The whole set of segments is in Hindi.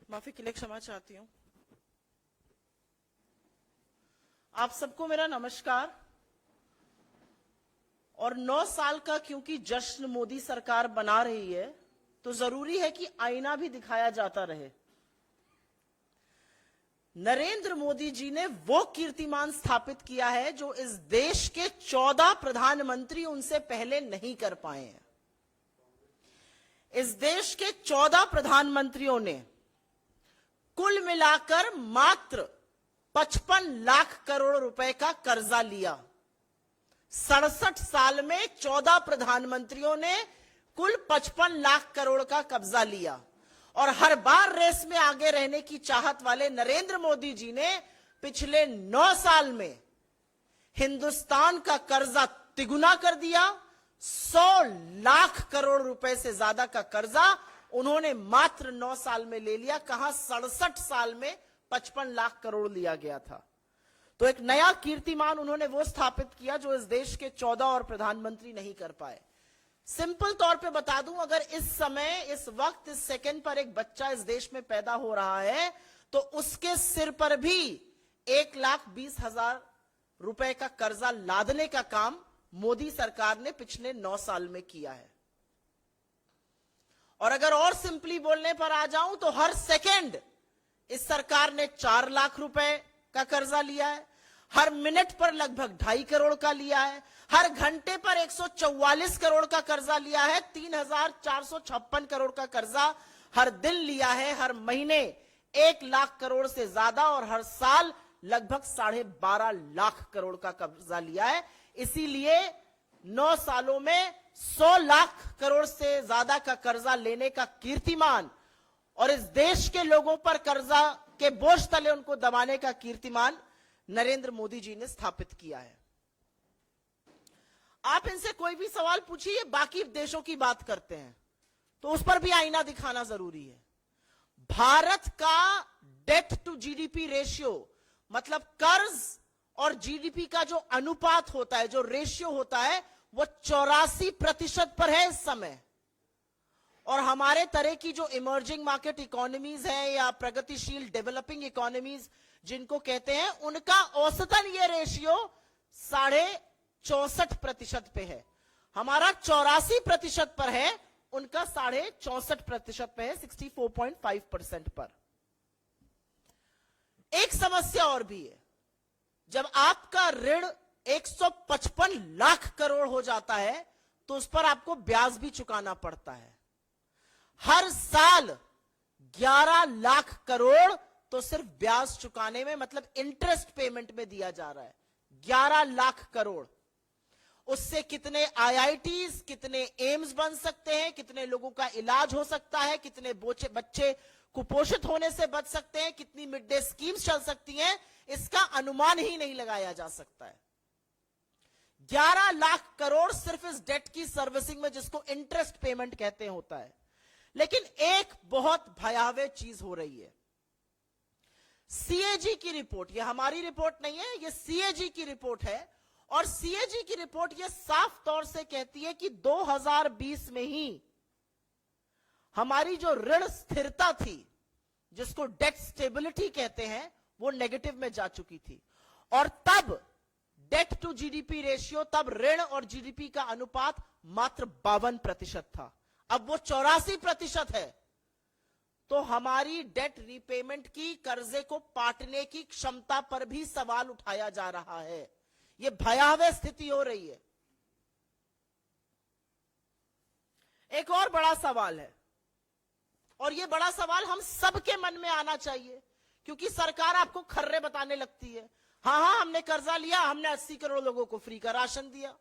माफी के लिए क्षमा चाहती हूं। आप सबको मेरा नमस्कार। और 9 साल का क्योंकि जश्न मोदी सरकार बना रही है तो जरूरी है कि आईना भी दिखाया जाता रहे। नरेंद्र मोदी जी ने वो कीर्तिमान स्थापित किया है जो इस देश के 14 प्रधानमंत्री उनसे पहले नहीं कर पाए हैं। इस देश के 14 प्रधानमंत्रियों ने कुल मिलाकर मात्र 55 लाख करोड़ रुपए का कर्जा लिया। 67 साल में 14 प्रधानमंत्रियों ने कुल 55 लाख करोड़ का कब्जा लिया। और हर बार रेस में आगे रहने की चाहत वाले नरेंद्र मोदी जी ने पिछले 9 साल में हिंदुस्तान का कर्जा तिगुना कर दिया। 100 लाख करोड़ रुपए से ज्यादा का कर्जा उन्होंने मात्र 9 साल में ले लिया। कहां 67 साल में 55 लाख करोड़ लिया गया था। तो एक नया कीर्तिमान उन्होंने वो स्थापित किया जो इस देश के 14 और प्रधानमंत्री नहीं कर पाए। सिंपल तौर पे बता दूं, अगर इस समय, इस वक्त, इस सेकंड पर एक बच्चा इस देश में पैदा हो रहा है तो उसके सिर पर भी 1,20,000 रुपए का कर्जा लादने का काम मोदी सरकार ने पिछले 9 साल में किया है। और अगर और सिंपली बोलने पर आ जाऊं तो हर सेकंड इस सरकार ने 4 लाख रुपए का कर्जा लिया है। हर मिनट पर लगभग 2.5 करोड़ का लिया है। हर घंटे पर 144 करोड़ का कर्जा लिया है। 3,456 करोड़ का कर्जा हर दिन लिया है। हर महीने 1 लाख करोड़ से ज्यादा और हर साल लगभग 12.5 लाख करोड़ का कर्जा लिया है। इसीलिए 9 सालों में 100 लाख करोड़ से ज्यादा का कर्जा लेने का कीर्तिमान और इस देश के लोगों पर कर्जा के बोझ तले उनको दबाने का कीर्तिमान नरेंद्र मोदी जी ने स्थापित किया है। आप इनसे कोई भी सवाल पूछिए, बाकी देशों की बात करते हैं तो उस पर भी आईना दिखाना जरूरी है। भारत का डेट टू जीडीपी रेशियो, मतलब कर्ज और जीडीपी का जो अनुपात होता है, जो रेशियो होता है, वो 84% पर है इस समय। और हमारे तरह की जो इमर्जिंग मार्केट इकोनॉमीज हैं या प्रगतिशील डेवलपिंग इकोनॉमीज जिनको कहते हैं, उनका औसतन ये रेशियो 64.5% पे है। हमारा 84% पर है, उनका 64.5% पे है, 64.5% पर। एक समस्या और भी है, जब आपका ऋण 155 लाख करोड़ हो जाता है तो उस पर आपको ब्याज भी चुकाना पड़ता है। हर साल 11 लाख करोड़ तो सिर्फ ब्याज चुकाने में, मतलब इंटरेस्ट पेमेंट में दिया जा रहा है। 11 लाख करोड़। उससे कितने आईआईटीज, कितने एम्स बन सकते हैं, कितने लोगों का इलाज हो सकता है, कितने बच्चे कुपोषित होने से बच सकते हैं, कितनी मिड डे स्कीम्स चल सकती हैं, इसका अनुमान ही नहीं लगाया जा सकता है। 11 लाख करोड़ सिर्फ इस डेट की सर्विसिंग में, जिसको इंटरेस्ट पेमेंट कहते हैं, होता है। लेकिन एक बहुत भयावह चीज हो रही है। सीएजी की रिपोर्ट, यह हमारी रिपोर्ट नहीं है, यह सीएजी की रिपोर्ट है। और सीएजी की रिपोर्ट यह साफ तौर से कहती है कि 2020 में ही हमारी जो ऋण स्थिरता थी, जिसको डेट स्टेबिलिटी कहते हैं, वो नेगेटिव में जा चुकी थी। और तब डेट टू जीडीपी रेशियो, तब ऋण और जीडीपी का अनुपात मात्र 52% था। अब वो 84% है। तो हमारी डेट रीपेमेंट की, कर्जे को पाटने की क्षमता पर भी सवाल उठाया जा रहा है। यह भयावह स्थिति हो रही है। एक और बड़ा सवाल है, और यह बड़ा सवाल हम सबके मन में आना चाहिए, क्योंकि सरकार आपको खर्रे बताने लगती है। हाँ, हमने कर्जा लिया, हमने 80 करोड़ लोगों को फ्री का राशन दिया।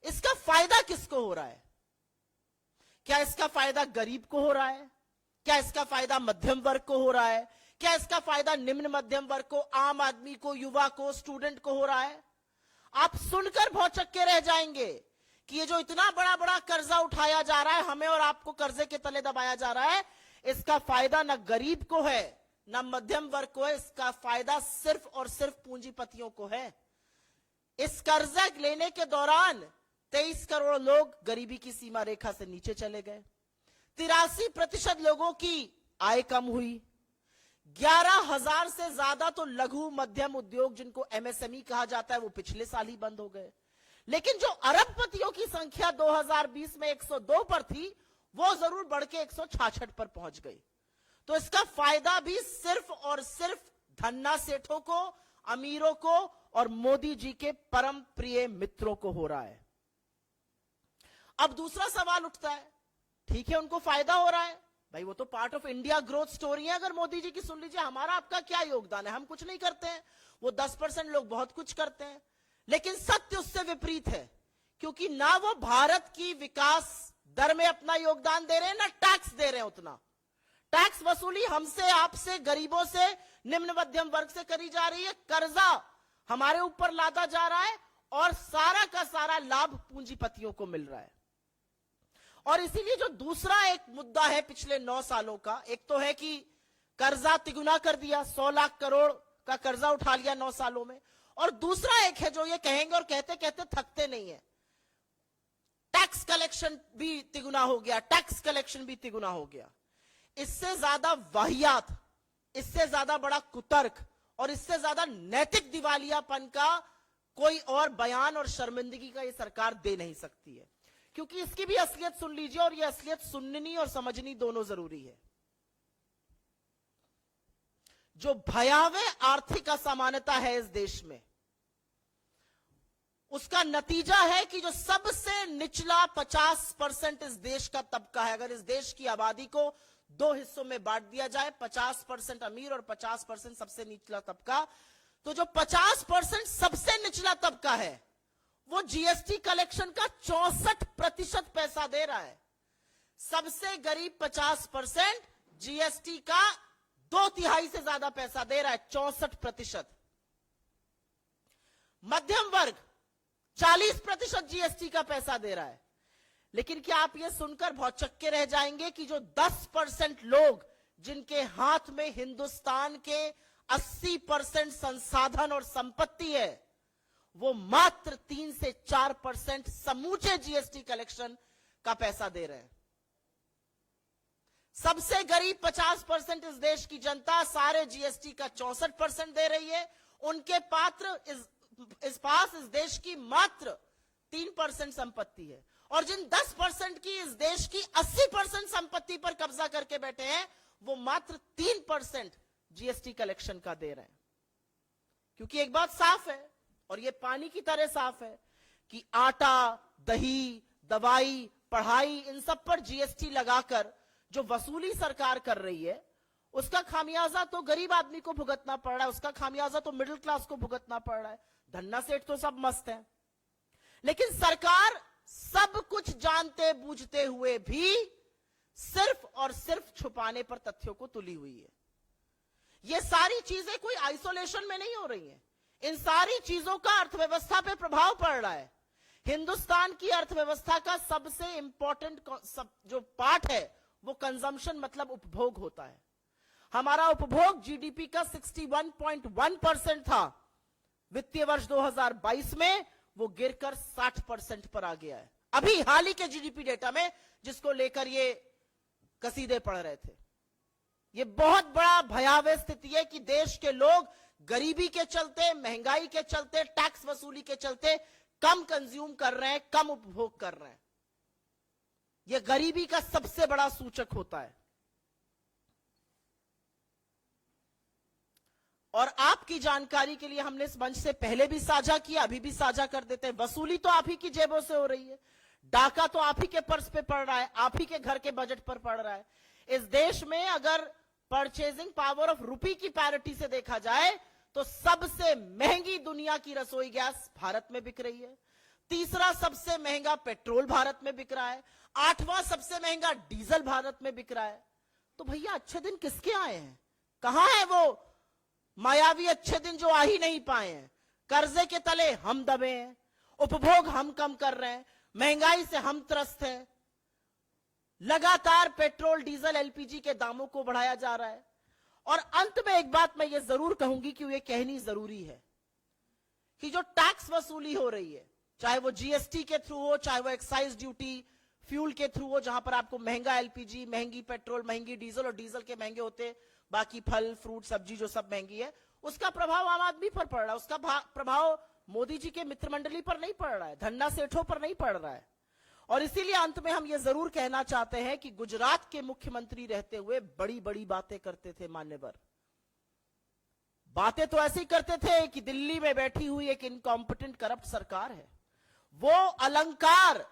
इसका फायदा किसको हो रहा है? क्या इसका फायदा गरीब को हो रहा है? क्या इसका फायदा मध्यम वर्ग को हो रहा है? क्या इसका फायदा निम्न मध्यम वर्ग को, आम आदमी को, युवा को, स्टूडेंट को हो रहा है? आप सुनकर भौचक्के रह जाएंगे कि ये जो इतना बड़ा बड़ा कर्जा उठाया जा रहा है, हमें और आपको कर्जे के तले दबाया जा रहा है, इसका फायदा न गरीब को है न मध्यम वर्ग को है। इसका फायदा सिर्फ और सिर्फ पूंजीपतियों को है। इस कर्जा लेने के दौरान 23 करोड़ लोग गरीबी की सीमा रेखा से नीचे चले गए। 83% लोगों की आय कम हुई। 11,000 से ज्यादा तो लघु मध्यम उद्योग जिनको एमएसएमई कहा जाता है वो पिछले साल ही बंद हो गए। लेकिन जो अरबपतियों की संख्या 2020 में 102 पर थी वो जरूर बढ़ के 166 पर पहुंच गई। तो इसका फायदा भी सिर्फ और सिर्फ धन्ना सेठों को, अमीरों को और मोदी जी के परम प्रिय मित्रों को हो रहा है। अब दूसरा सवाल उठता है, ठीक है उनको फायदा हो रहा है भाई, वो तो part of India growth story है। अगर मोदी जी की सुन लीजिए, हमारा आपका क्या योगदान है, हम कुछ नहीं करते हैं। वो 10% लोग बहुत कुछ करते हैं। लेकिन सत्य उससे विपरीत है, क्योंकि ना वो भारत की विकास दर में अपना योगदान दे रहे हैं, ना टैक्स दे रहे हैं उतना। टैक्स वसूली हमसे, आपसे, गरीबों से, निम्न मध्यम वर्ग से करी जा रही है। कर्जा हमारे ऊपर लादा जा रहा है और सारा का सारा लाभ पूंजीपतियों को मिल रहा है। और इसीलिए जो दूसरा एक मुद्दा है पिछले 9 सालों का, एक तो है कि कर्जा तिगुना कर दिया, 100 लाख करोड़ का कर्जा उठा लिया 9 सालों में। और दूसरा एक है जो ये कहेंगे और कहते कहते थकते नहीं है, टैक्स कलेक्शन भी तिगुना हो गया, टैक्स कलेक्शन भी तिगुना हो गया। इससे ज्यादा वाहियात, इससे ज्यादा बड़ा कुतर्क और इससे ज्यादा नैतिक दिवालियापन का कोई और बयान और शर्मिंदगी का ये सरकार दे नहीं सकती है। क्योंकि इसकी भी असलियत सुन लीजिए, और ये असलियत सुननी और समझनी दोनों जरूरी है। जो भयावह आर्थिक असमानता है इस देश में, उसका नतीजा है कि जो सबसे निचला 50% इस देश का तबका है, अगर इस देश की आबादी को 2 हिस्सों में बांट दिया जाए, 50% अमीर और 50% सबसे निचला तबका, तो जो 50% सबसे निचला तबका है वो जीएसटी कलेक्शन का 64% पैसा दे रहा है। सबसे गरीब 50% जीएसटी का 2/3 से ज्यादा पैसा दे रहा है, 64%। मध्यम वर्ग 40% जीएसटी का पैसा दे रहा है। लेकिन क्या आप यह सुनकर बहुत चक्के रह जाएंगे कि जो 10% लोग जिनके हाथ में हिंदुस्तान के 80% संसाधन और संपत्ति है, वो मात्र 3 से 4% समूचे जीएसटी कलेक्शन का पैसा दे रहे हैं। सबसे गरीब 50% इस देश की जनता सारे जीएसटी का 64% दे रही है। उनके इस पास इस देश की मात्र 3% संपत्ति है। और जिन 10% की इस देश की 80% संपत्ति पर कब्जा करके बैठे हैं, वो मात्र 3% जीएसटी कलेक्शन का दे रहे हैं। क्योंकि एक बात साफ है, और ये पानी की तरह साफ है, कि आटा, दही, दवाई, पढ़ाई, इन सब पर जीएसटी लगाकर जो वसूली सरकार कर रही है, उसका खामियाजा तो गरीब आदमी को भुगतना पड़ रहा है, उसका खामियाजा तो मिडिल क्लास को भुगतना पड़ रहा है। धन्ना सेठ तो सब मस्त है। लेकिन सरकार सब कुछ जानते बूझते हुए भी सिर्फ और सिर्फ छुपाने पर तथ्यों को तुली हुई है। ये सारी चीजें कोई आइसोलेशन में नहीं हो रही हैं। इन सारी चीजों का अर्थव्यवस्था पे प्रभाव पड़ रहा है। हिंदुस्तान की अर्थव्यवस्था का सबसे इंपॉर्टेंट जो पार्ट है वो कंजम्पशन, मतलब उपभोग होता है। हमारा उपभोग जीडीपी का 61.1% था वित्तीय वर्ष 2022 में, वो गिरकर 60% पर आ गया है अभी हाल ही के जीडीपी डेटा में, जिसको लेकर ये कसीदे पढ़ रहे थे। ये बहुत बड़ा भयावह स्थिति है कि देश के लोग गरीबी के चलते, महंगाई के चलते, टैक्स वसूली के चलते कम कंज्यूम कर रहे हैं, कम उपभोग कर रहे हैं। यह गरीबी का सबसे बड़ा सूचक होता है। और आपकी जानकारी के लिए हमने इस मंच से पहले भी साझा किया, अभी भी साझा कर देते हैं। वसूली तो आप ही की जेबों से हो रही है, डाका तो आप ही के पर्स पे पड़ रहा है, आप ही के घर के बजट पर पड़ रहा है। इस देश में अगर परचेजिंग पावर ऑफ रुपी की पैरिटी से देखा जाए तो सबसे महंगी दुनिया की रसोई गैस भारत में बिक रही है। तीसरा सबसे महंगा पेट्रोल भारत में बिक रहा है। 8वां सबसे महंगा डीजल भारत में बिक रहा है। तो भैया अच्छे दिन किसके आए हैं? कहां है वो मायावी अच्छे दिन जो आ ही नहीं पाए हैं? कर्जे के तले हम दबे हैं, उपभोग हम कम कर रहे हैं, महंगाई से हम त्रस्त हैं, लगातार पेट्रोल, डीजल, एलपीजी के दामों को बढ़ाया जा रहा है। और अंत में एक बात मैं ये जरूर कहूंगी कि ये कहनी जरूरी है कि जो टैक्स वसूली हो रही है, चाहे वो जीएसटी के थ्रू हो, चाहे वो एक्साइज ड्यूटी, फ्यूल के थ्रू हो, जहां पर आपको महंगा एलपीजी, महंगी पेट्रोल, महंगी डीजल, और डीजल के महंगे होते बाकी फल फ्रूट सब्जी जो सब महंगी है, उसका प्रभाव आम आदमी पर पड़ रहा है। उसका प्रभाव मोदी जी के मित्र मंडली पर नहीं पड़ रहा है, धन्ना सेठों पर नहीं पड़ रहा है। और इसीलिए अंत में हम ये जरूर कहना चाहते हैं कि गुजरात के मुख्यमंत्री रहते हुए बड़ी बड़ी बातें करते थे मान्यवर। बातें तो ऐसी करते थे कि दिल्ली में बैठी हुई एक इनकॉम्पिटेंट करप्ट सरकार है। वो अलंकार,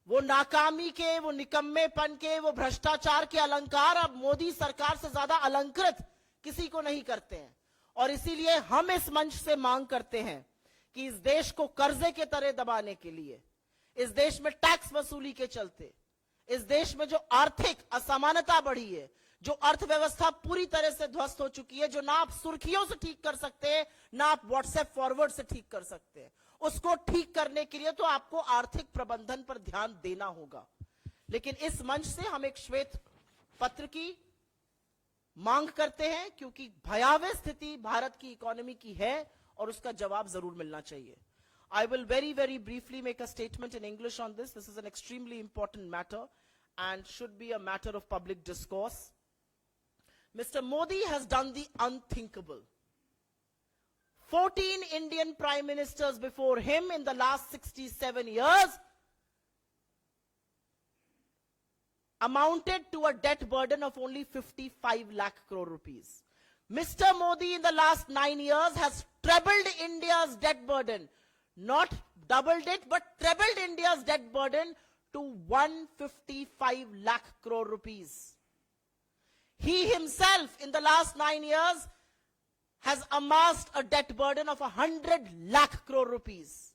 वो नाकामी के, वो निकम्मेपन के, वो भ्रष्टाचार के अलंकार अब मोदी सरकार से ज्यादा अलंकृत किसी को नहीं करते हैं। और इसीलिए हम इस मंच से मांग करते हैं कि इस देश को कर्जे के तरह दबाने के लिए, इस देश में टैक्स वसूली के चलते, इस देश में जो आर्थिक असमानता बढ़ी है, जो अर्थव्यवस्था पूरी तरह से ध्वस्त हो चुकी है, जो ना आप सुर्खियों से ठीक कर सकते हैं, ना आप व्हाट्सएप फॉरवर्ड से ठीक कर सकते हैं, उसको ठीक करने के लिए तो आपको आर्थिक प्रबंधन पर ध्यान देना होगा। लेकिन इस मंच से हम एक श्वेत पत्र की मांग करते हैं, क्योंकि भयावह स्थिति भारत की इकोनॉमी की है और उसका जवाब जरूर मिलना चाहिए। I will very briefly make a statement in English on this. This is an extremely important matter and should be a matter of public discourse. Mr. Modi has done the unthinkable. 14 Indian prime ministers before him in the last 67 years amounted to a debt burden of only 55 lakh crore rupees. Mr. Modi in the last 9 years has trebled India's debt burden. Not doubled it, but trebled India's debt burden to 155 lakh crore rupees. He himself in the last 9 years has amassed a debt burden of 100 lakh crore rupees.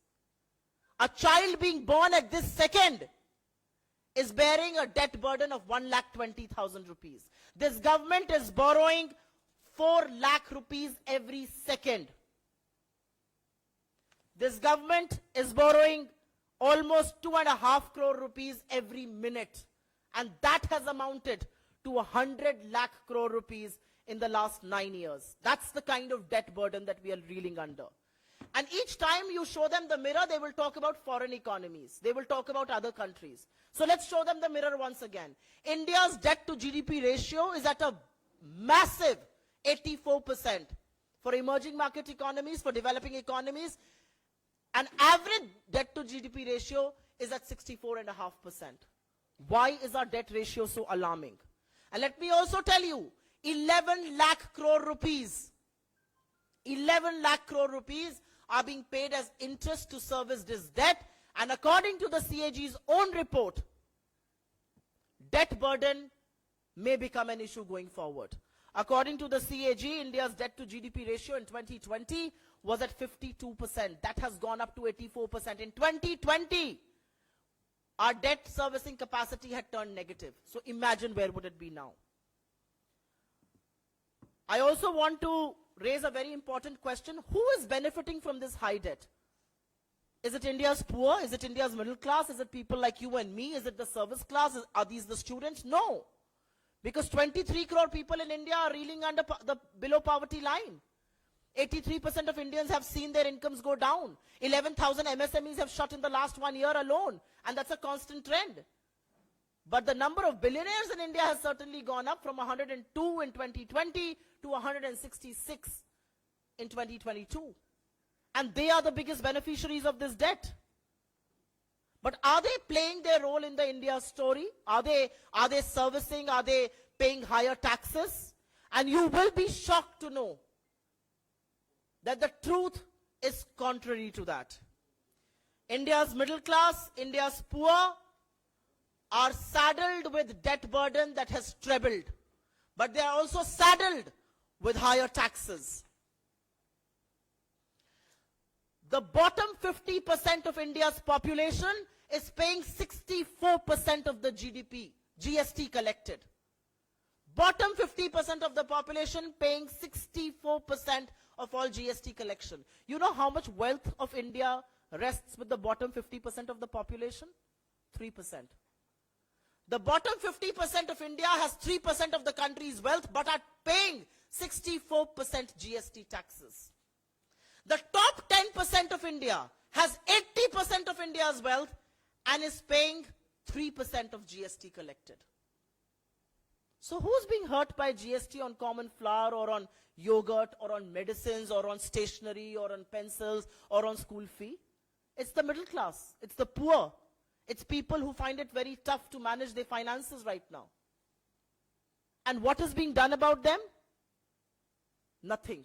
A child being born at this second is bearing a debt burden of 1,20,000 rupees. This government is borrowing 4 lakh rupees every second. This government is borrowing almost 2.5 crore rupees every minute. And that has amounted to 100 lakh crore rupees in the last 9 years. That's the kind of debt burden that we are reeling under. And each time you show them the mirror, they will talk about foreign economies. They will talk about other countries. So let's show them the mirror once again. India's debt to GDP ratio is at a massive 84%. For emerging market economies, for developing economies, an average debt to GDP ratio is at 64.5%. Why is our debt ratio so alarming? And let me also tell you, 11 lakh crore rupees, 11 lakh crore rupees are being paid as interest to service this debt. And according to the CAG's own report, debt burden may become an issue going forward. According to the CAG, India's debt to GDP ratio in 2020 was at 52%. That has gone up to 84%. In 2020, our debt servicing capacity had turned negative. So imagine where would it be now. I also want to raise a very important question. Who is benefiting from this high debt? Is it India's poor? Is it India's middle class? Is it people like you and me? Is it the service class? Are these the students? No. Because 23 crore people in India are reeling under the below poverty line. 83% of Indians have seen their incomes go down. 11,000 MSMEs have shut in the last 1 year alone. And that's a constant trend. But the number of billionaires in India has certainly gone up from 102 in 2020 to 166 in 2022. And they are the biggest beneficiaries of this debt. But are they playing their role in the India story? Are they servicing? Are they paying higher taxes? And you will be shocked to know that the truth is contrary to that. India's middle class, India's poor are saddled with debt burden that has trebled. But they are also saddled with higher taxes. The bottom 50% of India's population is paying 64% of the GST collected. Bottom 50% of the population paying 64% of all GST collection. You know how much wealth of India rests with the bottom 50% of the population? 3%. The bottom 50% of India has 3% of the country's wealth but are paying 64% GST taxes. The top 10% of India has 80% of India's wealth and is paying 3% of GST collected. So who's being hurt by GST on common flour or on yogurt or on medicines or on stationery or on pencils or on school fee? It's the middle class. It's the poor. It's people who find it very tough to manage their finances right now. And what is being done about them? Nothing.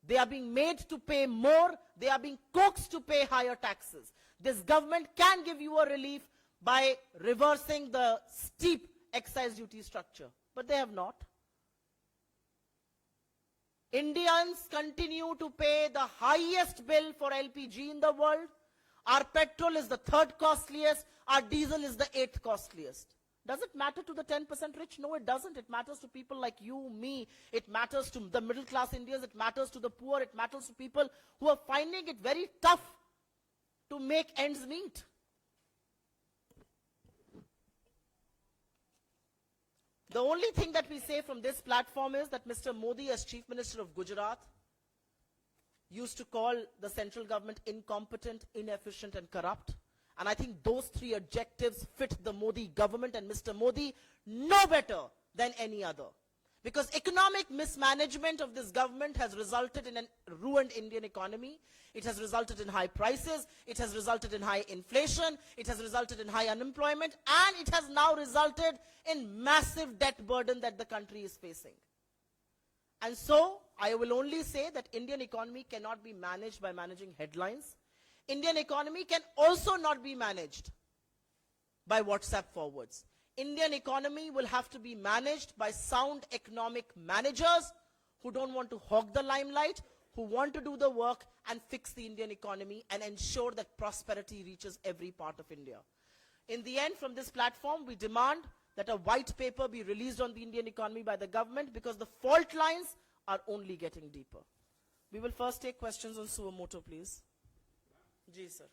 They are being made to pay more. They are being coaxed to pay higher taxes. This government can give you a relief by reversing the steep excise duty structure, but they have not. Indians continue to pay the highest bill for LPG in the world. Our petrol is the third costliest. Our diesel is the 8th costliest. Does it matter to the 10% rich? No, it doesn't. It matters to people like you, me. It matters to the middle class Indians. It matters to the poor. It matters to people who are finding it very tough to make ends meet. The only thing that we say from this platform is that Mr. Modi, as Chief Minister of Gujarat, used to call the central government incompetent, inefficient, and corrupt. And I think those three adjectives fit the Modi government, and Mr. Modi no better than any other. Because economic mismanagement of this government has resulted in a ruined Indian economy. It has resulted in high prices. It has resulted in high inflation. It has resulted in high unemployment. And it has now resulted in massive debt burden that the country is facing. And so, I will only say that Indian economy cannot be managed by managing headlines. Indian economy can also not be managed by WhatsApp forwards. Indian economy will have to be managed by sound economic managers who don't want to hog the limelight, who want to do the work and fix the Indian economy and ensure that prosperity reaches every part of India. In the end, from this platform, we demand that a white paper be released on the Indian economy by the government, because the fault lines are only getting deeper. We will first take questions on suo motu, please. Ji, sir.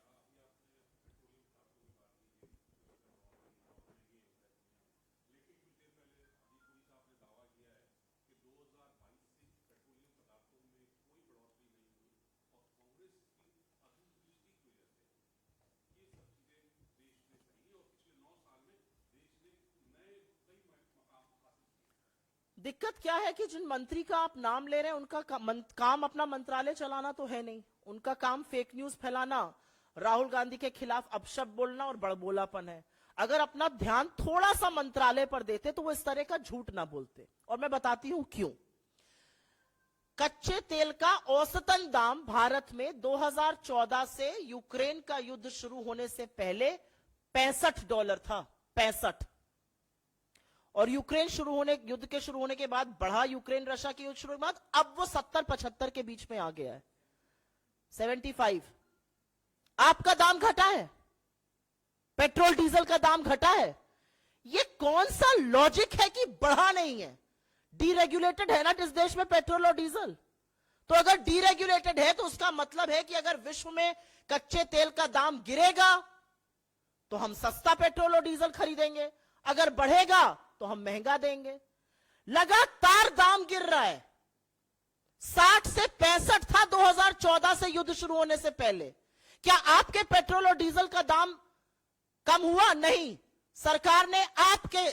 दिक्कत क्या है कि जिन मंत्री का आप नाम ले रहे हैं उनका काम अपना मंत्रालय चलाना तो है नहीं. उनका काम फेक न्यूज फैलाना, राहुल गांधी के खिलाफ अपशब्द बोलना और बड़बोलापन है. अगर अपना ध्यान थोड़ा सा मंत्रालय पर देते तो वो इस तरह का झूठ ना बोलते. और मैं बताती हूं क्यों. कच्चे तेल का औसतन दाम भारत में 2014 से यूक्रेन का युद्ध शुरू होने से पहले $65 था. 65. और यूक्रेन युद्ध के शुरू होने के बाद बढ़ा. यूक्रेन रशिया के युद्ध शुरू के बाद अब वो 70-75 के बीच में आ गया है. 75. आपका दाम घटा है, पेट्रोल डीजल का दाम घटा है. ये कौन सा लॉजिक है कि बढ़ा नहीं है? डीरेगुलेटेड है ना इस देश में पेट्रोल और डीजल. तो अगर डीरेगुलेटेड है तो उसका मतलब है कि अगर विश्व में कच्चे तेल का दाम गिरेगा तो हम सस्ता पेट्रोल और डीजल खरीदेंगे, अगर बढ़ेगा तो हम महंगा देंगे. लगातार दाम गिर रहा है. 60 से 65 था 2014 से युद्ध शुरू होने से पहले. क्या आपके पेट्रोल और डीजल का दाम कम हुआ? नहीं. सरकार ने आपके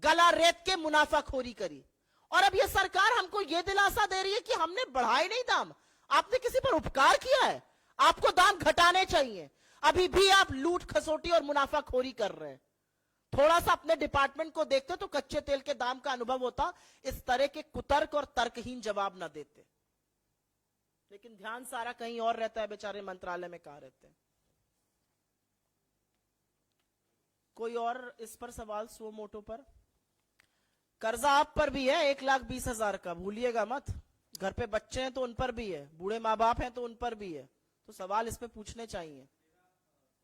गला रेत के मुनाफाखोरी करी. और अब यह सरकार हमको यह दिलासा दे रही है कि हमने बढ़ाए नहीं दाम. आपने किसी पर उपकार किया है? आपको दाम घटाने चाहिए. अभी भी आप लूट खसोटी और मुनाफाखोरी कर रहे हैं. थोड़ा सा अपने डिपार्टमेंट को देखते तो कच्चे तेल के दाम का अनुभव होता. इस तरह के कुतर्क और तर्कहीन जवाब ना देते. लेकिन ध्यान सारा कहीं और रहता है. बेचारे मंत्रालय में कहां रहते हैं. कोई और इस पर सवाल सुओ मोटो पर? कर्जा आप पर भी है 1,20,000 का, भूलिएगा मत. घर पे बच्चे हैं तो उन पर भी है, बूढ़े माँ बाप हैं तो उन पर भी है. तो सवाल इस पे पूछने चाहिए.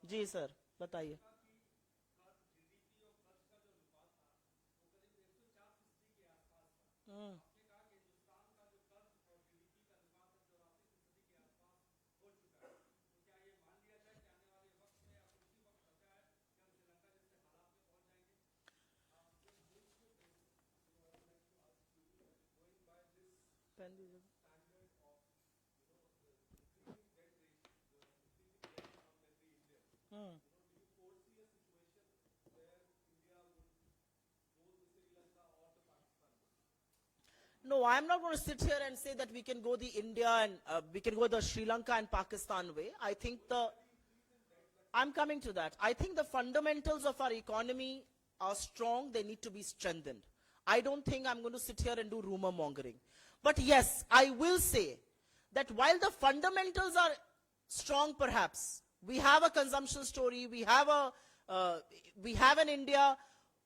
जी सर, बताइए. No, I'm not going to sit here and say that we can go the India and we can go the Sri Lanka and Pakistan way. I think I'm coming to that. I think the fundamentals of our economy are strong. They need to be strengthened. I don't think I'm going to sit here and do rumor mongering. But yes, I will say that while the fundamentals are strong, perhaps we have a consumption story. We have an India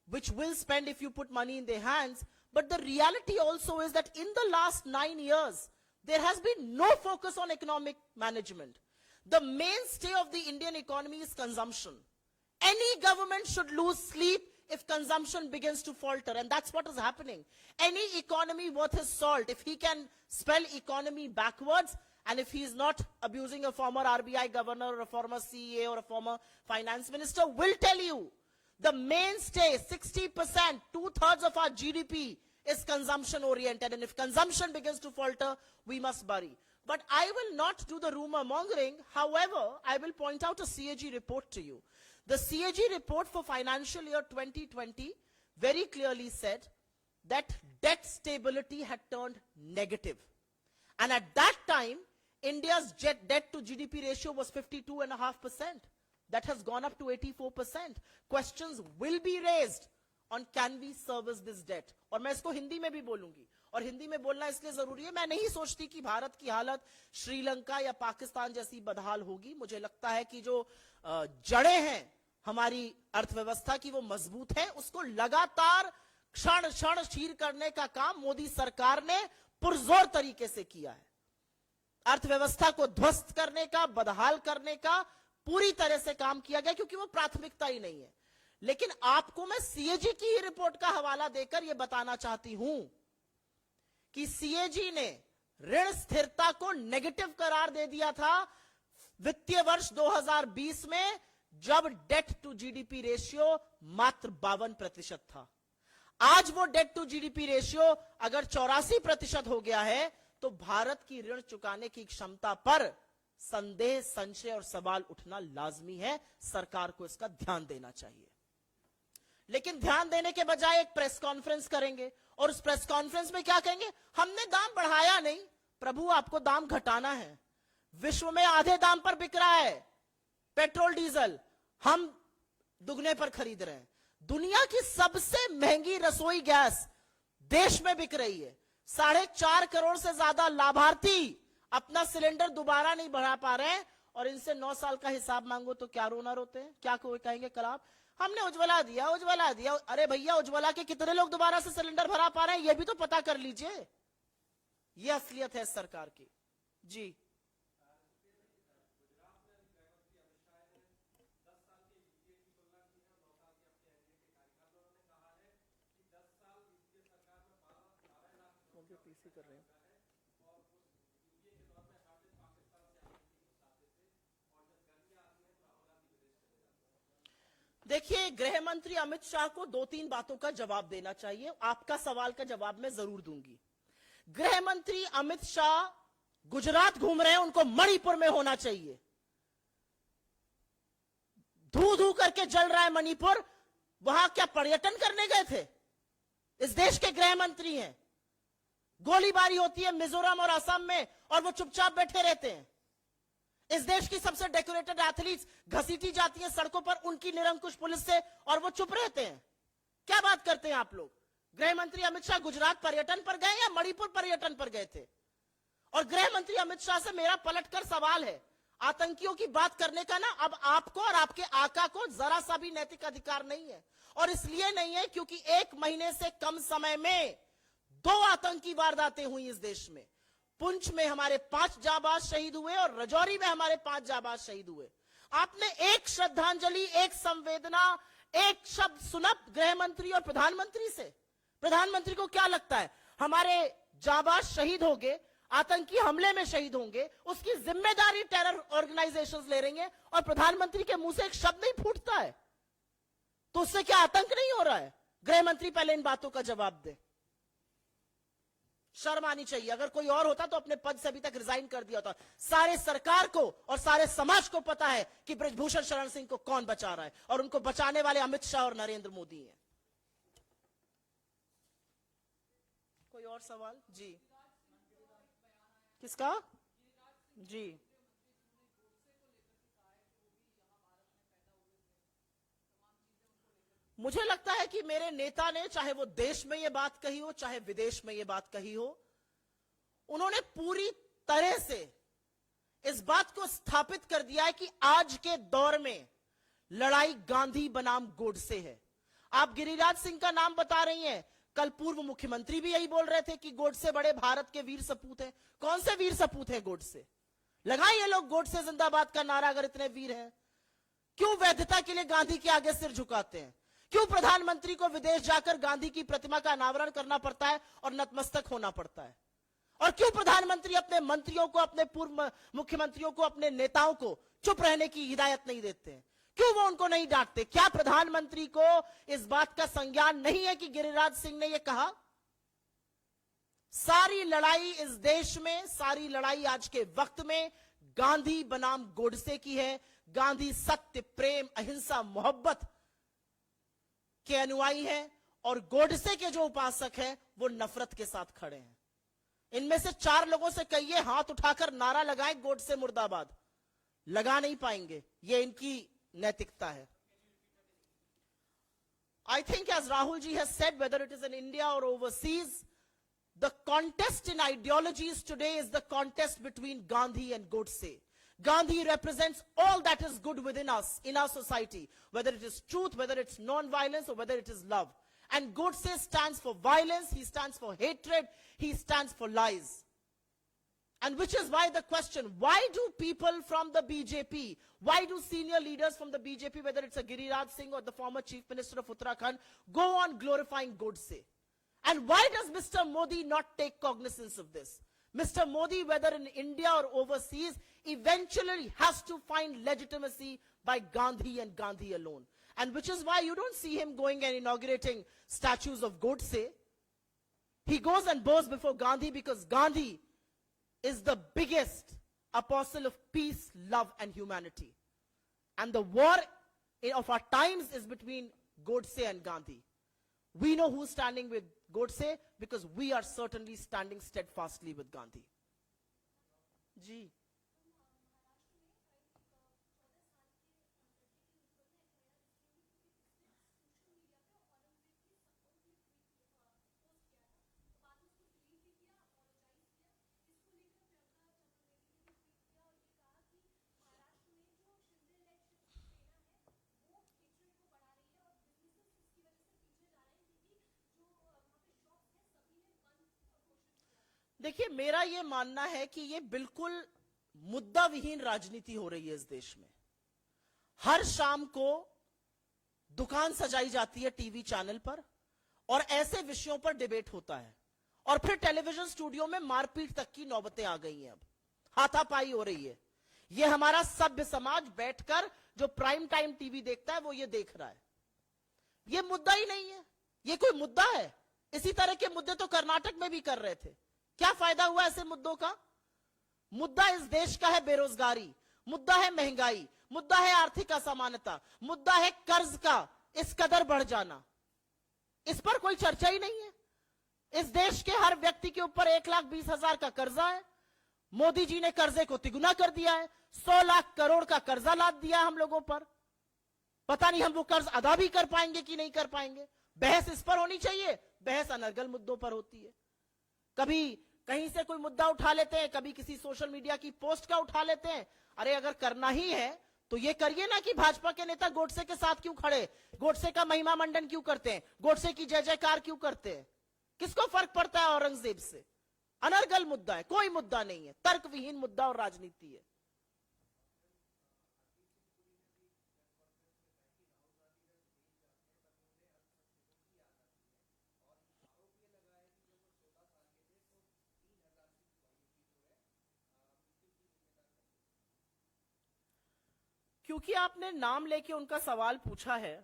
which will spend if you put money in their hands. But the reality also is that in the last 9 years, there has been no focus on economic management. The mainstay of the Indian economy is consumption. Any government should lose sleep if consumption begins to falter, and that's what is happening. Any economy worth his salt, if he can spell economy backwards, and if he is not abusing a former RBI governor or a former CA or a former finance minister, will tell you the mainstay, 60%, 2/3 of our GDP is consumption oriented. And if consumption begins to falter, we must bury. But I will not do the rumor mongering. However, I will point out a CAG report to you. The CAG report for financial year 2020 very clearly said that debt stability had turned negative. And at that time, India's debt to GDP ratio was 52.5%. That has gone up to 84%. Questions will be raised on can we service this debt. और मैं इसको हिंदी में भी बोलूंगी. और हिंदी में बोलना इसलिए जरूरी है, मैं नहीं सोचती कि भारत की हालत श्रीलंका या पाकिस्तान जैसी बदहाल होगी. मुझे लगता है कि जो जड़ें हैं हमारी अर्थव्यवस्था की वो मजबूत है. उसको लगातार क्षण क्षण चीर करने का काम मोदी सरकार ने पुरजोर तरीके से किया है. अर्थव्यवस्था को ध्वस्त करने का, बदहाल करने का पूरी तरह से काम किया गया, क्योंकि वो प्राथमिकता ही नहीं है. लेकिन आपको मैं सीएजी की ही रिपोर्ट का हवाला देकर यह बताना चाहती हूं कि सीएजी ने ऋण स्थिरता को नेगेटिव करार दे दिया था वित्तीय वर्ष 2020 में, जब डेट टू जीडीपी रेशियो मात्र 52% था. आज वो डेट टू जीडीपी रेशियो अगर 84% हो गया है, तो भारत की ऋण चुकाने की क्षमता पर संदेह, संशय और सवाल उठना लाजमी है. सरकार को इसका ध्यान देना चाहिए. लेकिन ध्यान देने के बजाय एक प्रेस कॉन्फ्रेंस करेंगे और उस प्रेस कॉन्फ्रेंस में क्या कहेंगे? हमने दाम बढ़ाया नहीं. प्रभु, आपको दाम घटाना है. विश्व में आधे दाम पर बिक रहा है पेट्रोल डीजल, हम दुगने पर खरीद रहे हैं. दुनिया की सबसे महंगी रसोई गैस देश में बिक रही है. 4.5 करोड़ से ज्यादा लाभार्थी अपना सिलेंडर दोबारा नहीं बढ़ा पा रहे हैं, और इनसे 9 साल का हिसाब मांगो तो क्या रोना रोते हैं. क्या कोई कहेंगे कल आप हमने उज्ज्वला दिया, उज्ज्वला दिया. अरे भैया, उज्ज्वला के कितने लोग दोबारा से सिलेंडर भरा पा रहे हैं, यह भी तो पता कर लीजिए. यह असलियत है सरकार की. जी, कर रहे हैं. देखिए, गृह मंत्री अमित शाह को 2-3 बातों का जवाब देना चाहिए. आपका सवाल का जवाब मैं जरूर दूंगी. गृह मंत्री अमित शाह गुजरात घूम रहे हैं, उनको मणिपुर में होना चाहिए. धू धू करके जल रहा है मणिपुर. वहां क्या पर्यटन करने गए थे? इस देश के गृह मंत्री हैं. गोलीबारी होती है मिजोरम और असम में और वो चुपचाप बैठे रहते हैं. इस देश की सबसे डेकोरेटेड एथलीट्स घसीटी जाती हैं सड़कों पर उनकी निरंकुश पुलिस से, और वो चुप रहते हैं. क्या बात करते हैं आप लोग? गृह मंत्री अमित शाह गुजरात पर्यटन पर गए या मणिपुर पर्यटन पर गए थे? और गृह मंत्री अमित शाह से मेरा पलटकर सवाल है, आतंकियों की बात करने का ना अब आपको और आपके आका को जरा सा भी नैतिक अधिकार नहीं है. और इसलिए नहीं है क्योंकि 1 महीने से कम समय में 2 आतंकी वारदातें हुई इस देश में. पुंछ में हमारे 5 जाबाज शहीद हुए और राजौरी में हमारे 5 जाबाज शहीद हुए. आपने एक श्रद्धांजलि, एक संवेदना, एक शब्द सुना गृह मंत्री और प्रधानमंत्री से? प्रधानमंत्री को क्या लगता है हमारे जाबाज शहीद होंगे, आतंकी हमले में शहीद होंगे, उसकी जिम्मेदारी टेरर ऑर्गेनाइजेशंस ले रही हैं, और प्रधानमंत्री के मुंह से एक शब्द नहीं फूटता है? तो उससे क्या आतंक नहीं हो रहा है? गृह मंत्री पहले इन बातों का जवाब दे. शर्म आनी चाहिए. अगर कोई और होता तो अपने पद से अभी तक रिजाइन कर दिया होता. सारे सरकार को और सारे समाज को पता है कि बृजभूषण शरण सिंह को कौन बचा रहा है, और उनको बचाने वाले अमित शाह और नरेंद्र मोदी हैं. कोई और और सवाल जी, किसका? जी, मुझे लगता है कि मेरे नेता ने, चाहे वो देश में ये बात कही हो चाहे विदेश में ये बात कही हो, उन्होंने पूरी तरह से इस बात को स्थापित कर दिया है कि आज के दौर में लड़ाई गांधी बनाम गोडसे है। आप गिरिराज सिंह का नाम बता रही हैं, कल पूर्व मुख्यमंत्री भी यही बोल रहे थे कि गोडसे बड़े भारत के वीर सपूत हैं। कौन से वीर सपूत हैं गोडसे? लगाए ये लोग गोडसे जिंदाबाद का नारा अगर इतने वीर हैं। क्यों वैधता के लिए गांधी के आगे सिर झुकाते हैं? क्यों प्रधानमंत्री को विदेश जाकर गांधी की प्रतिमा का अनावरण करना पड़ता है और नतमस्तक होना पड़ता है? और क्यों प्रधानमंत्री अपने मंत्रियों को, अपने पूर्व मुख्यमंत्रियों को, अपने नेताओं को चुप रहने की हिदायत नहीं देते हैं? क्यों वो उनको नहीं डांटते? क्या प्रधानमंत्री को इस बात का संज्ञान नहीं है कि गिरिराज सिंह ने यह कहा? सारी लड़ाई इस देश में, सारी लड़ाई आज के वक्त में गांधी बनाम गोडसे की है। गांधी सत्य, प्रेम, अहिंसा, मोहब्बत के अनुयायी हैं और गोडसे के जो उपासक हैं वो नफरत के साथ खड़े हैं। इनमें से 4 लोगों से कहिए हाथ उठाकर नारा लगाएं गोडसे मुर्दाबाद, लगा नहीं पाएंगे। ये इनकी नैतिकता है। I think as Rahul ji has said, whether it is in India or overseas, the contest in ideologies today is the contest between Gandhi and Godse. Gandhi represents all that is good within us, in our society, whether it is truth, whether it's non-violence, or whether it is love. And Godse stands for violence, he stands for hatred, he stands for lies. And which is why the question, why do people from the BJP, why do senior leaders from the BJP, whether it's a Giriraj Singh or the former Chief Minister of Uttarakhand, go on glorifying Godse? And why does Mr. Modi not take cognizance of this? Mr. Modi, whether in India or overseas, eventually has to find legitimacy by Gandhi and Gandhi alone. And which is why you don't see him going and inaugurating statues of Godse. He goes and bows before Gandhi because Gandhi is the biggest apostle of peace, love, and humanity. And the war of our times is between Godse and Gandhi. We know who's standing with Godse because we are certainly standing steadfastly with Gandhi. जी, देखिए, मेरा यह मानना है कि यह बिल्कुल मुद्दा विहीन राजनीति हो रही है इस देश में। हर शाम को दुकान सजाई जाती है टीवी चैनल पर और ऐसे विषयों पर डिबेट होता है और फिर टेलीविजन स्टूडियो में मारपीट तक की नौबतें आ गई हैं। अब हाथापाई हो रही है। यह हमारा सभ्य समाज बैठकर जो प्राइम टाइम टीवी देखता है वो ये देख रहा है। यह मुद्दा ही नहीं है। यह कोई मुद्दा है? इसी तरह के मुद्दे तो कर्नाटक में भी कर रहे थे। क्या फायदा हुआ ऐसे मुद्दों का? मुद्दा इस देश का है बेरोजगारी, मुद्दा है महंगाई, मुद्दा है आर्थिक असमानता, मुद्दा है कर्ज का इस कदर बढ़ जाना। इस पर कोई चर्चा ही नहीं है। इस देश के हर व्यक्ति के ऊपर 1,20,000 का कर्जा है। मोदी जी ने कर्जे को तिगुना कर दिया है। 100 लाख करोड़ का कर्जा लाद दिया हम लोगों पर। पता नहीं हम वो कर्ज अदा भी कर पाएंगे कि नहीं कर पाएंगे। बहस इस पर होनी चाहिए। बहस अनर्गल मुद्दों पर होती है। कभी कहीं से कोई मुद्दा उठा लेते हैं, कभी किसी सोशल मीडिया की पोस्ट का उठा लेते हैं। अरे अगर करना ही है तो ये करिए ना कि भाजपा के नेता गोडसे के साथ क्यों खड़े, गोडसे का महिमा मंडन क्यों करते हैं, गोडसे की जय जयकार क्यों करते हैं? किसको फर्क पड़ता है औरंगजेब से? अनर्गल मुद्दा है, कोई मुद्दा नहीं है, तर्क विहीन मुद्दा और राजनीति है। क्योंकि आपने नाम लेके उनका सवाल पूछा है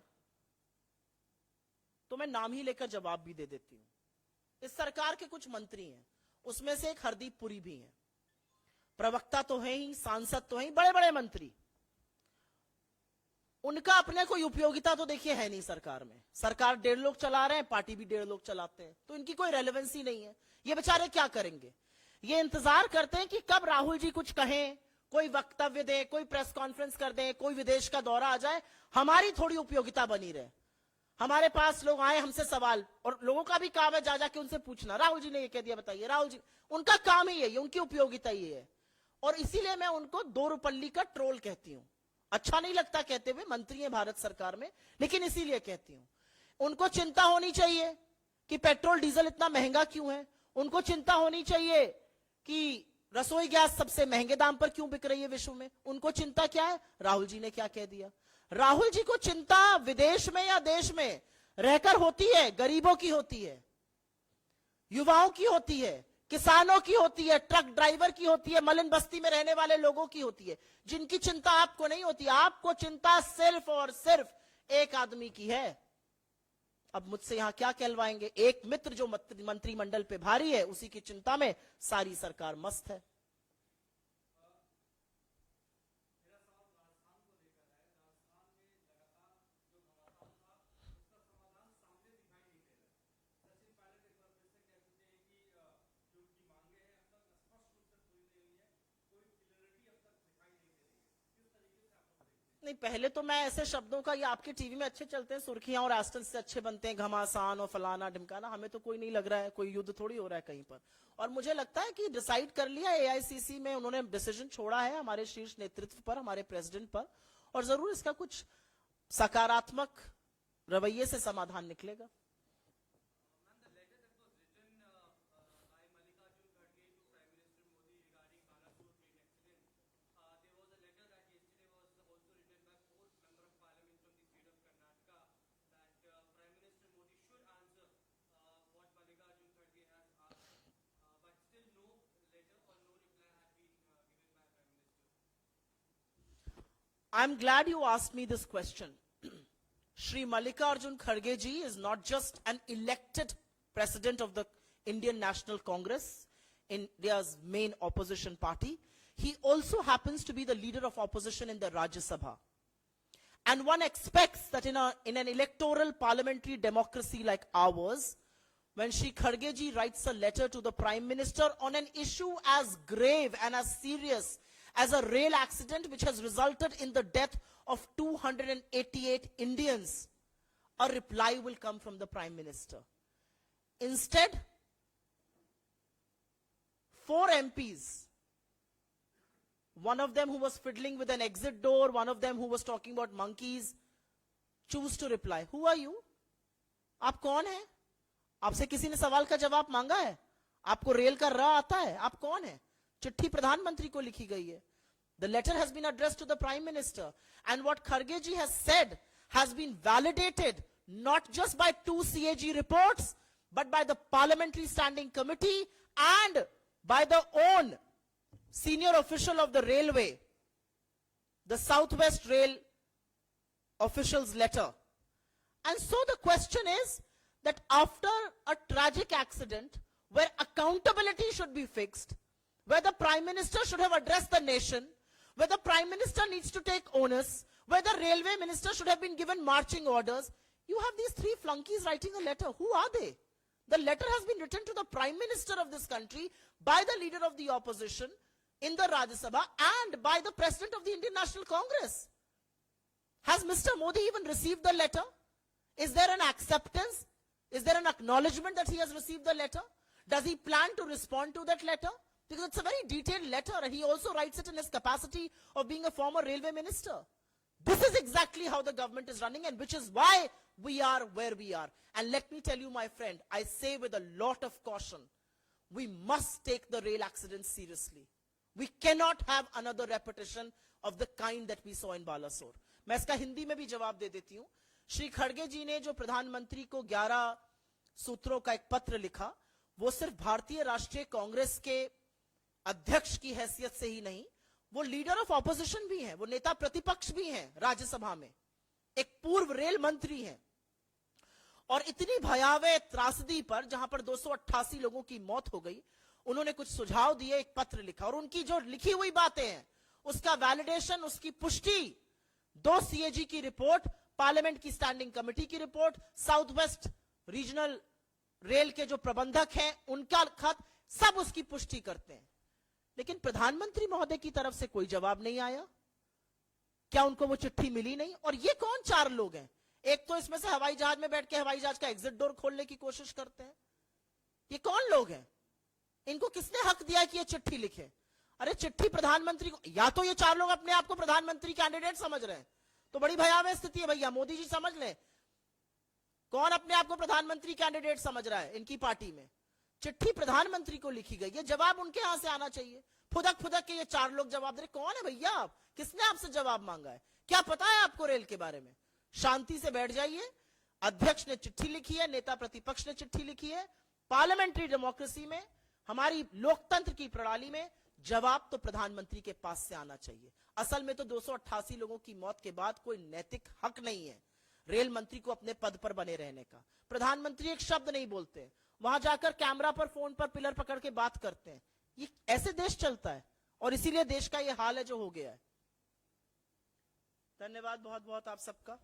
तो मैं नाम ही लेकर जवाब भी दे देती हूं। इस सरकार के कुछ मंत्री हैं, उसमें से एक हरदीप पुरी भी हैं। प्रवक्ता तो हैं ही, सांसद तो हैं ही, बड़े बड़े मंत्री। उनका अपने कोई उपयोगिता तो देखिए है नहीं सरकार में। सरकार 1.5 लोग चला रहे हैं, पार्टी भी 1.5 लोग चलाते हैं, तो इनकी कोई रेलेवेंसी नहीं है। ये बेचारे क्या करेंगे? ये इंतजार करते हैं कि कब राहुल जी कुछ कहें, कोई वक्तव्य दे, कोई प्रेस कॉन्फ्रेंस कर दे, कोई विदेश का दौरा आ जाए, हमारी थोड़ी उपयोगिता बनी रहे, हमारे पास लोग आए हमसे सवाल। और लोगों का भी काम है जा जाके उनसे पूछना, राहुल जी ने ये कह दिया बताइए, राहुल जी, उनका काम ही है, उनकी उपयोगिता ही है। और इसीलिए मैं उनको 2 रुपल्ली का ट्रोल कहती हूं। अच्छा नहीं लगता कहते हुए, मंत्री है भारत सरकार में, लेकिन इसीलिए कहती हूं। उनको चिंता होनी चाहिए कि पेट्रोल डीजल इतना महंगा क्यों है, उनको चिंता होनी चाहिए कि रसोई गैस सबसे महंगे दाम पर क्यों बिक रही है विश्व में। उनको चिंता क्या है? राहुल जी ने क्या कह दिया। राहुल जी को चिंता विदेश में या देश में रहकर होती है, गरीबों की होती है, युवाओं की होती है, किसानों की होती है, ट्रक ड्राइवर की होती है, मलिन बस्ती में रहने वाले लोगों की होती है, जिनकी चिंता आपको नहीं होती। आपको चिंता सिर्फ और सिर्फ एक आदमी की है। अब मुझसे यहां क्या कहलवाएंगे? एक मित्र जो मंत्रिमंडल पे भारी है, उसी की चिंता में सारी सरकार मस्त है। नहीं, पहले तो मैं ऐसे शब्दों का, ये आपके टीवी में अच्छे चलते हैं सुर्खियां और एस्टन से अच्छे बनते हैं, घमासान और फलाना ढिमकाना, हमें तो कोई नहीं लग रहा है, कोई युद्ध थोड़ी हो रहा है कहीं पर। और मुझे लगता है कि डिसाइड कर लिया एआईसीसी में, उन्होंने डिसीजन छोड़ा है हमारे शीर्ष नेतृत्व पर, हमारे प्रेसिडेंट पर, और जरूर इसका कुछ सकारात्मक रवैये से समाधान निकलेगा। I'm glad you asked me this question. Shri Mallikarjun Kharge ji is not just an elected president of the Indian National Congress, India's main opposition party. He also happens to be the leader of opposition in the Rajya Sabha. And one expects that in an electoral parliamentary democracy like ours, when Shri Kharge ji writes a letter to the Prime Minister on an issue as grave and as serious as a rail accident which has resulted in the death of 288 Indians, a reply will come from the Prime Minister. Instead, 4 MPs, one of them who was fiddling with an exit door, one of them who was talking about monkeys, choose to reply. Who are you? आप कौन है? आपसे किसी ने सवाल का जवाब मांगा है? आपको रेल का राह आता है? आप कौन है? चिट्ठी प्रधानमंत्री को लिखी गई है. The letter has been addressed to the Prime Minister, and what Kharge ji has said has been validated not just by 2 CAG reports, but by the Parliamentary Standing Committee and by the own senior official of the railway, the Southwest Rail official's letter. And so the question is that after a tragic accident where accountability should be fixed, where the Prime Minister should have addressed the nation, where the Prime Minister needs to take onus, where the Railway Minister should have been given marching orders, you have these 3 flunkies writing a letter. Who are they? The letter has been written to the Prime Minister of this country by the leader of the opposition in the Rajya Sabha and by the President of the Indian National Congress. Has Mr. Modi even received the letter? Is there an acceptance? Is there an acknowledgement that he has received the letter? Does he plan to respond to that letter? Because it's a very detailed letter, and he also writes it in his capacity of being a former railway minister. This is exactly how the government is running, and which is why we are where we are. And let me tell you, my friend, I say with a lot of caution, we must take the rail accident seriously. We cannot have another repetition of the kind that we saw in Balasore. मैं इसका हिंदी में भी जवाब दे देती हूं. श्री खड़गे जी ने जो प्रधानमंत्री को 11 सूत्रों का एक पत्र लिखा, वो सिर्फ भारतीय राष्ट्रीय कांग्रेस के अध्यक्ष की हैसियत से ही नहीं, वो लीडर ऑफ ऑपोजिशन भी हैं, वो नेता प्रतिपक्ष भी हैं राज्यसभा में, एक पूर्व रेल मंत्री हैं. और इतनी भयावह त्रासदी पर, जहां पर 288 लोगों की मौत हो गई, उन्होंने कुछ सुझाव दिए, एक पत्र लिखा, और उनकी जो लिखी हुई बातें हैं उसका वैलिडेशन, उसकी पुष्टि 2 सीएजी की रिपोर्ट, पार्लियामेंट की स्टैंडिंग कमेटी की report, south west regional rail के जो प्रबंधक हैं उनका खत, सब उसकी पुष्टि करते हैं। लेकिन प्रधानमंत्री महोदय की तरफ से कोई जवाब नहीं आया। क्या उनको वो चिट्ठी मिली नहीं? और ये कौन 4 लोग हैं? एक तो इसमें से हवाई जहाज में बैठ के हवाई जहाज का एग्जिट डोर खोलने की कोशिश करते हैं। ये कौन लोग हैं? इनको किसने हक दिया कि ये चिट्ठी लिखे? अरे चिट्ठी प्रधानमंत्री को, या तो ये 4 लोग अपने आप को प्रधानमंत्री कैंडिडेट समझ रहे हैं, तो बड़ी भयावह स्थिति है भैया। मोदी जी समझ लें कौन अपने आप को प्रधानमंत्री कैंडिडेट समझ रहा है इनकी पार्टी में। चिट्ठी प्रधानमंत्री को लिखी गई है, जवाब उनके यहां से आना चाहिए। फुदक फुदक के ये 4 लोग जवाब दे रहे। कौन है भैया आप? किसने आपसे जवाब मांगा है? क्या पता है आपको रेल के बारे में? शांति से बैठ जाइए। अध्यक्ष ने चिट्ठी लिखी है, नेता प्रतिपक्ष ने चिट्ठी लिखी है। पार्लियामेंट्री डेमोक्रेसी में, हमारी लोकतंत्र की प्रणाली में जवाब तो प्रधानमंत्री के पास से आना चाहिए। असल में तो 288 लोगों की मौत के बाद कोई नैतिक हक नहीं है रेल मंत्री को अपने पद पर बने रहने का। प्रधानमंत्री एक शब्द नहीं बोलते, वहां जाकर कैमरा पर, फोन पर पिलर पकड़ के बात करते हैं। ये ऐसे देश चलता है और इसीलिए देश का ये हाल है जो हो गया है। धन्यवाद बहुत बहुत आप सबका।